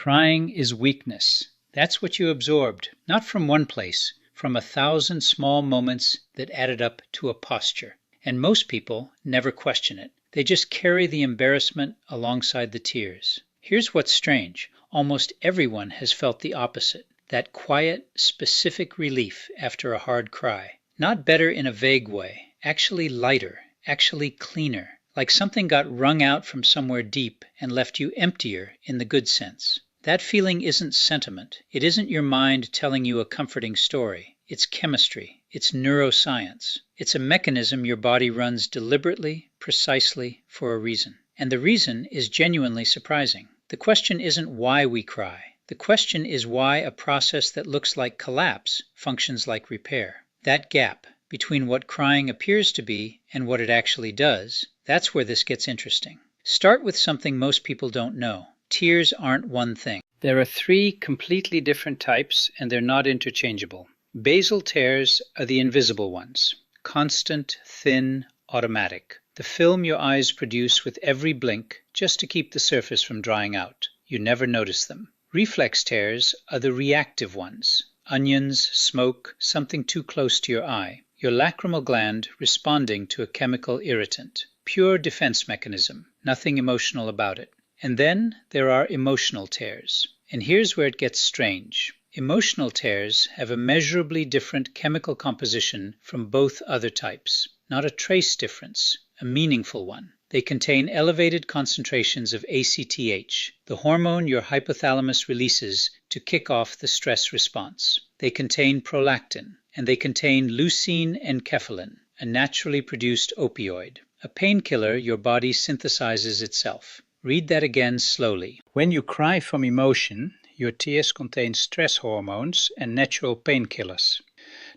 Crying is weakness. That's what you absorbed, not from one place, from 1,000 small moments that added up to a posture. And most people never question it. They just carry the embarrassment alongside the tears. Here's what's strange. Almost everyone has felt the opposite, that quiet, specific relief after a hard cry. Not better in a vague way, actually lighter, actually cleaner, like something got wrung out from somewhere deep and left you emptier in the good sense. That feeling isn't sentiment. It isn't your mind telling you a comforting story. It's chemistry. It's neuroscience. It's a mechanism your body runs deliberately, precisely, for a reason. And the reason is genuinely surprising. The question isn't why we cry. The question is why a process that looks like collapse functions like repair. That gap between what crying appears to be and what it actually does, that's where this gets interesting. Start with something most people don't know. Tears aren't one thing. There are 3 completely different types, and they're not interchangeable. Basal tears are the invisible ones. Constant, thin, automatic. The film your eyes produce with every blink just to keep the surface from drying out. You never notice them. Reflex tears are the reactive ones. Onions, smoke, something too close to your eye. Your lacrimal gland responding to a chemical irritant. Pure defense mechanism. Nothing emotional about it. And then there are emotional tears. And here's where it gets strange. Emotional tears have a measurably different chemical composition from both other types. Not a trace difference, a meaningful one. They contain elevated concentrations of ACTH, the hormone your hypothalamus releases to kick off the stress response. They contain prolactin, and they contain leucine and enkephalin, a naturally produced opioid, a painkiller your body synthesizes itself. Read that again slowly. When you cry from emotion, your tears contain stress hormones and natural painkillers.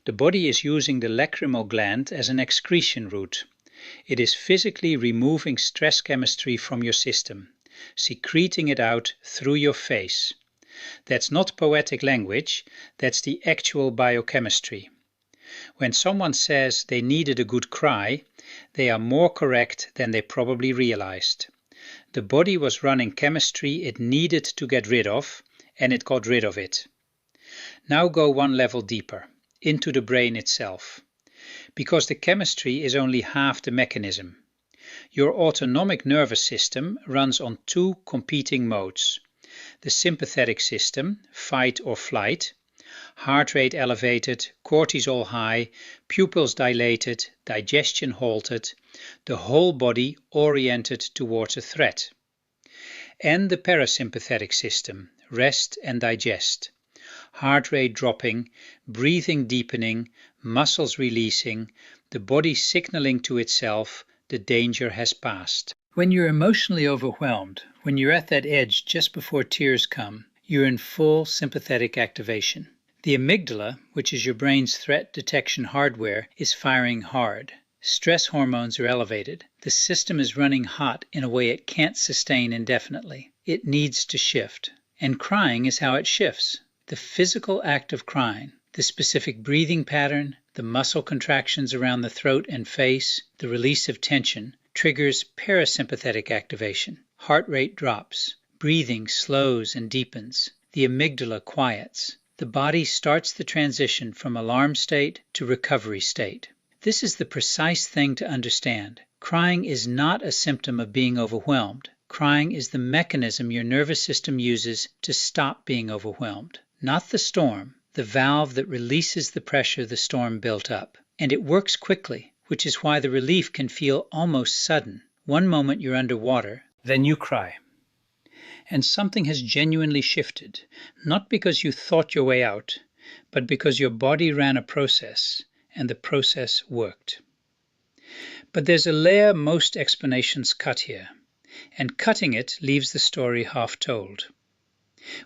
The body is using the lacrimal gland as an excretion route. It is physically removing stress chemistry from your system, secreting it out through your face. That's not poetic language, that's the actual biochemistry. When someone says they needed a good cry, they are more correct than they probably realized. The body was running chemistry it needed to get rid of, and it got rid of it. Now go one level deeper, into the brain itself. Because the chemistry is only half the mechanism. Your autonomic nervous system runs on 2 competing modes. The sympathetic system, fight or flight, heart rate elevated, cortisol high, pupils dilated, digestion halted, the whole body oriented towards a threat. And the parasympathetic system, rest and digest, heart rate dropping, breathing deepening, muscles releasing, the body signaling to itself the danger has passed. When you're emotionally overwhelmed, when you're at that edge just before tears come, you're in full sympathetic activation. The amygdala, which is your brain's threat detection hardware, is firing hard. Stress hormones are elevated. The system is running hot in a way it can't sustain indefinitely. It needs to shift. And crying is how it shifts. The physical act of crying, the specific breathing pattern, the muscle contractions around the throat and face, the release of tension, triggers parasympathetic activation. Heart rate drops. Breathing slows and deepens. The amygdala quiets. The body starts the transition from alarm state to recovery state. This is the precise thing to understand. Crying is not a symptom of being overwhelmed. Crying is the mechanism your nervous system uses to stop being overwhelmed. Not the storm, the valve that releases the pressure the storm built up. And it works quickly, which is why the relief can feel almost sudden. One moment you're underwater, then you cry. And something has genuinely shifted, not because you thought your way out, but because your body ran a process, and the process worked. But there's a layer most explanations cut here, and cutting it leaves the story half told.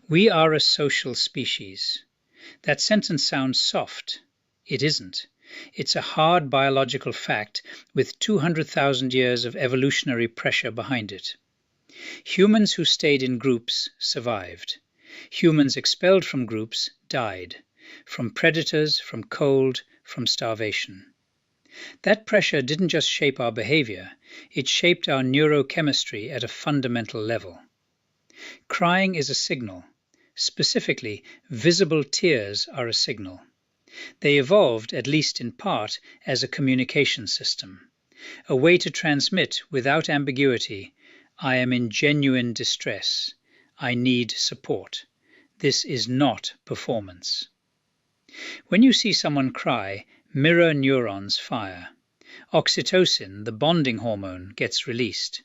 We are a social species. That sentence sounds soft. It isn't. It's a hard biological fact with 200,000 years of evolutionary pressure behind it. Humans who stayed in groups survived. Humans expelled from groups died, from predators, from cold, from starvation. That pressure didn't just shape our behavior, it shaped our neurochemistry at a fundamental level. Crying is a signal, Specifically, visible tears are a signal. They evolved, at least in part, as a communication system, a way to transmit without ambiguity, I am in genuine distress, I need support. This is not performance. When you see someone cry, mirror neurons fire. Oxytocin, the bonding hormone, gets released,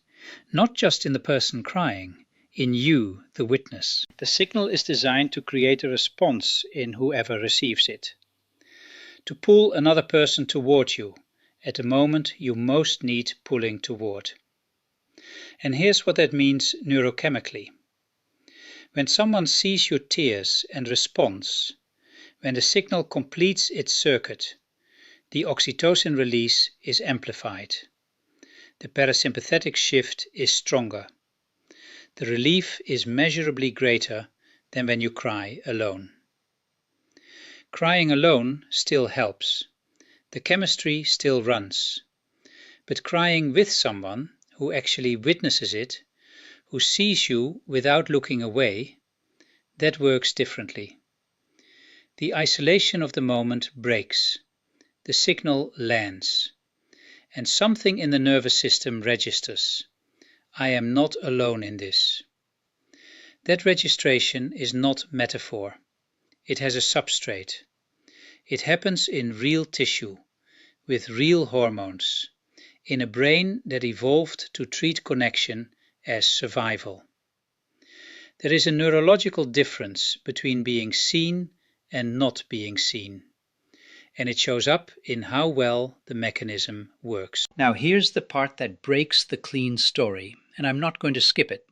not just in the person crying, in you, the witness. The signal is designed to create a response in whoever receives it, to pull another person toward you at a moment you most need pulling toward. And here's what that means neurochemically. When someone sees your tears and responds, when the signal completes its circuit, the oxytocin release is amplified. The parasympathetic shift is stronger. The relief is measurably greater than when you cry alone. Crying alone still helps. The chemistry still runs. But crying with someone who actually witnesses it, who sees you without looking away, that works differently. The isolation of the moment breaks. The signal lands. And something in the nervous system registers. I am not alone in this. That registration is not metaphor. It has a substrate. It happens in real tissue, with real hormones, in a brain that evolved to treat connection as survival. There is a neurological difference between being seen and not being seen, and it shows up in how well the mechanism works. Now here's the part that breaks the clean story, and I'm not going to skip it.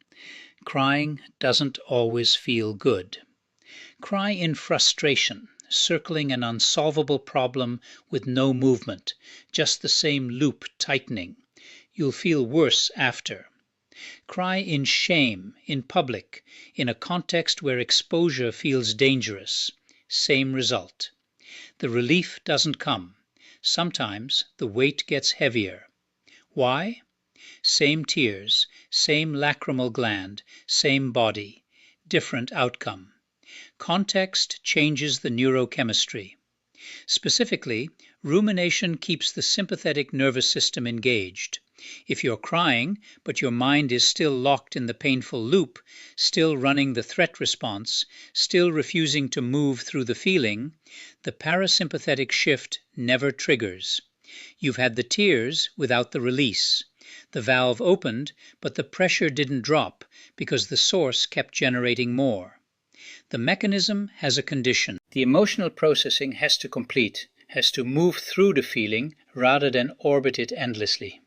Crying doesn't always feel good. Cry in frustration, circling an unsolvable problem with no movement, just the same loop tightening. You'll feel worse after. Cry in shame, in public, in a context where exposure feels dangerous. Same result. The relief doesn't come. Sometimes the weight gets heavier. Why? Same tears, same lacrimal gland, same body, different outcome. Context changes the neurochemistry. Specifically, rumination keeps the sympathetic nervous system engaged. If you're crying, but your mind is still locked in the painful loop, still running the threat response, still refusing to move through the feeling, the parasympathetic shift never triggers. You've had the tears without the release. The valve opened, but the pressure didn't drop because the source kept generating more. The mechanism has a condition. The emotional processing has to complete, has to move through the feeling rather than orbit it endlessly.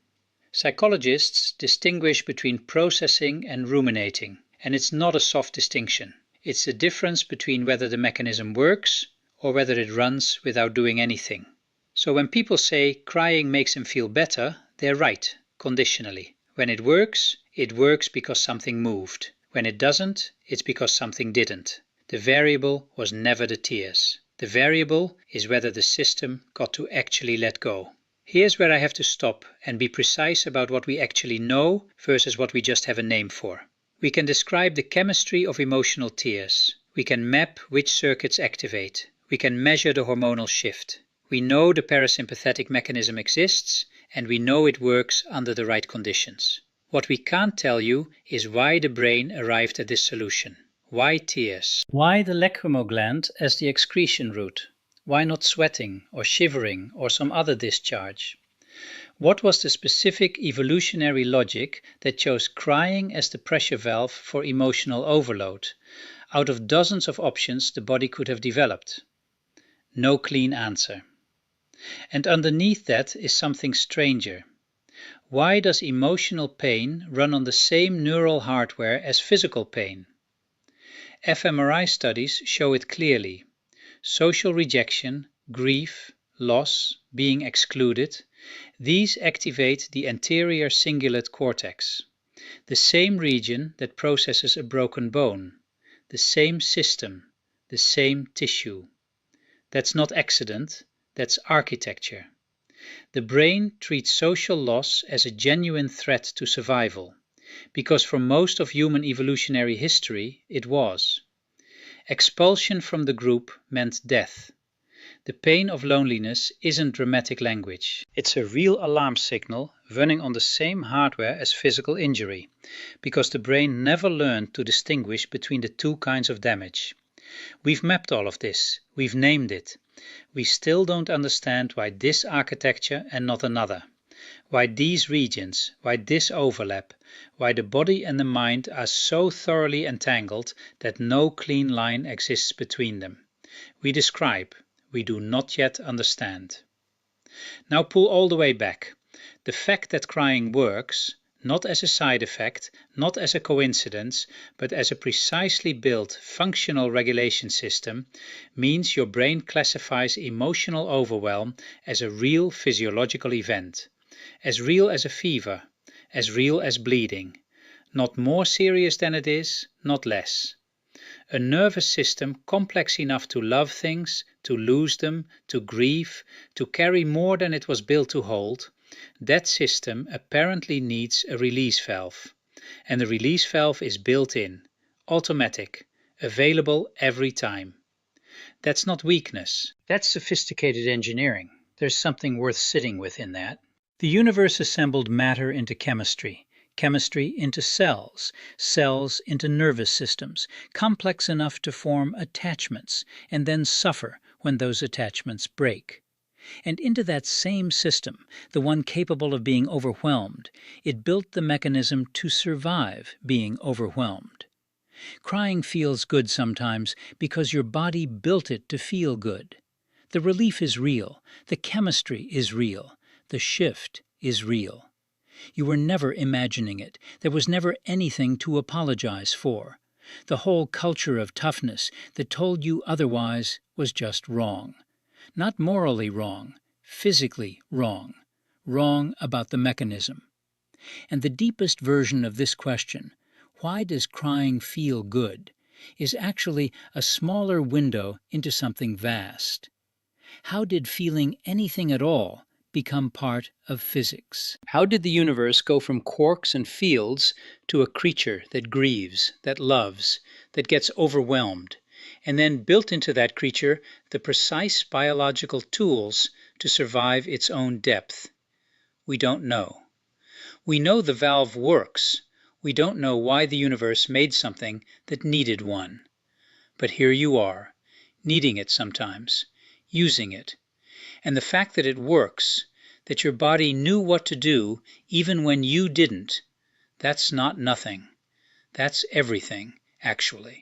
Psychologists distinguish between processing and ruminating, and it's not a soft distinction. It's the difference between whether the mechanism works or whether it runs without doing anything. So when people say crying makes them feel better, they're right, conditionally. When it works because something moved. When it doesn't, it's because something didn't. The variable was never the tears. The variable is whether the system got to actually let go. Here's where I have to stop and be precise about what we actually know versus what we just have a name for. We can describe the chemistry of emotional tears. We can map which circuits activate. We can measure the hormonal shift. We know the parasympathetic mechanism exists, and we know it works under the right conditions. What we can't tell you is why the brain arrived at this solution. Why tears? Why the lacrimal gland as the excretion route? Why not sweating or shivering or some other discharge? What was the specific evolutionary logic that chose crying as the pressure valve for emotional overload, out of dozens of options the body could have developed? No clean answer. And underneath that is something stranger. Why does emotional pain run on the same neural hardware as physical pain? fMRI studies show it clearly. Social rejection, grief, loss, being excluded, these activate the anterior cingulate cortex, the same region that processes a broken bone, the same system, the same tissue. That's not accident, that's architecture. The brain treats social loss as a genuine threat to survival, because for most of human evolutionary history it was. Expulsion from the group meant death. The pain of loneliness isn't dramatic language. It's a real alarm signal running on the same hardware as physical injury, because the brain never learned to distinguish between the two kinds of damage. We've mapped all of this, we've named it. We still don't understand why this architecture and not another, why these regions, why this overlap, why the body and the mind are so thoroughly entangled that no clean line exists between them. We describe, we do not yet understand. Now pull all the way back. The fact that crying works, not as a side effect, not as a coincidence, but as a precisely built functional regulation system, means your brain classifies emotional overwhelm as a real physiological event, as real as a fever, as real as bleeding, not more serious than it is, not less. A nervous system complex enough to love things, to lose them, to grieve, to carry more than it was built to hold, that system apparently needs a release valve. And the release valve is built in, automatic, available every time. That's not weakness. That's sophisticated engineering. There's something worth sitting with in that. The universe assembled matter into chemistry, chemistry into cells, cells into nervous systems, complex enough to form attachments and then suffer when those attachments break. And into that same system, the one capable of being overwhelmed, it built the mechanism to survive being overwhelmed. Crying feels good sometimes because your body built it to feel good. The relief is real, the chemistry is real, the shift is real. You were never imagining it. There was never anything to apologize for. The whole culture of toughness that told you otherwise was just wrong. Not morally wrong, physically wrong. Wrong about the mechanism. And the deepest version of this question, why does crying feel good, is actually a smaller window into something vast. How did feeling anything at all become part of physics? How did the universe go from quarks and fields to a creature that grieves, that loves, that gets overwhelmed, and then built into that creature the precise biological tools to survive its own depth? We don't know. We know the valve works. We don't know why the universe made something that needed one. But here you are, needing it sometimes, using it. And the fact that it works, that your body knew what to do even when you didn't, that's not nothing. That's everything, actually.